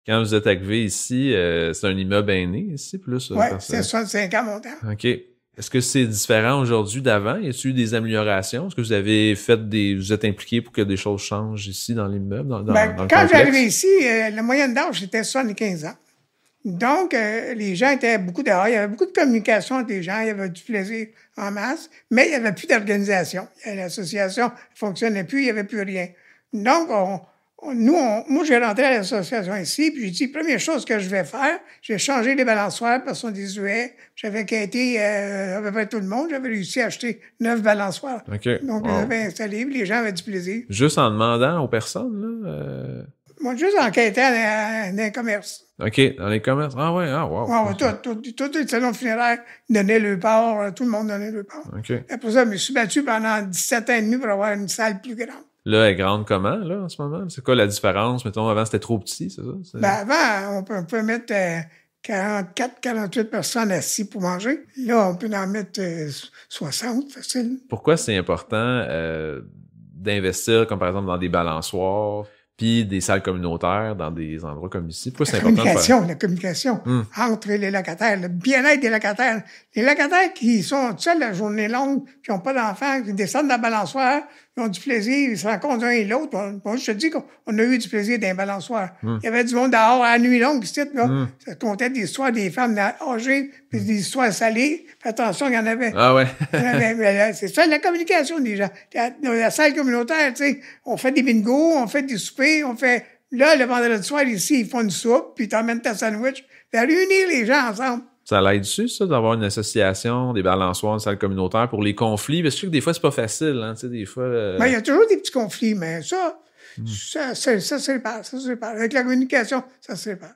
Quand vous êtes arrivé ici, c'est un immeuble aîné ici, plus? Oui, c'est 65 ans montant. OK. Est-ce que c'est différent aujourd'hui d'avant? Y a-t-il eu des améliorations? Est-ce que vous avez vous êtes impliqué pour que des choses changent ici dans l'immeuble, dans le complexe? Quand j'arrivais ici, la moyenne d'âge était 75 ans. Donc, les gens étaient beaucoup dehors. Il y avait beaucoup de communication avec les gens. Il y avait du plaisir en masse, mais il n'y avait plus d'organisation. L'association ne fonctionnait plus, il n'y avait plus rien. Donc, moi, j'ai rentré à l'association ici, puis j'ai dit, première chose que je vais faire, j'ai changé les balançoires parce qu'on désuet. J'avais quitté à peu près tout le monde. J'avais réussi à acheter 9 balançoires. OK. Donc, j'avais installé, puis les gens avaient du plaisir. Juste en demandant aux personnes, là? Moi, juste enquêtant dans les commerces. OK, dans les commerces. Ah ouais, ah wow. Tous les salons funéraires donnaient le part, tout le monde donnait le part. OK. Après ça, je me suis battu pendant 17 ans et demi pour avoir une salle plus grande. Là, elle est grande comment, là, en ce moment? C'est quoi la différence? Mettons, avant, c'était trop petit, c'est ça? Avant, on peut mettre 44, 48 personnes assises pour manger. Là, on peut en mettre 60, facile. Pourquoi c'est important d'investir, comme par exemple dans des balançoires, puis des salles communautaires dans des endroits comme ici? Pourquoi c'est important de faire? La communication entre les locataires, le bien-être des locataires. Les locataires qui sont seuls la journée longue, qui n'ont pas d'enfants, qui descendent dans la balançoire, ils ont du plaisir, ils se rencontrent l'un et l'autre. Moi, je te dis qu'on a eu du plaisir dans les balançoires. Il y avait du monde dehors à la nuit longue, là. Ça comptait des histoires des femmes âgées, puis des histoires salées. Fais attention, il y en avait. Ah ouais. C'est ça, la communication des gens. La salle communautaire, tu sais, on fait des bingos, on fait des soupers, on fait... Là, le vendredi soir, ici, ils font une soupe, puis t'emmènes ta sandwich. Faire réunir les gens ensemble. Ça l'aide-tu, ça, d'avoir une association, des balançoires, une salle communautaire pour les conflits? Parce que je sais que des fois, c'est pas facile, hein, tu sais, des fois... Il y a toujours des petits conflits, mais ça se répare. Avec la communication, ça se répare.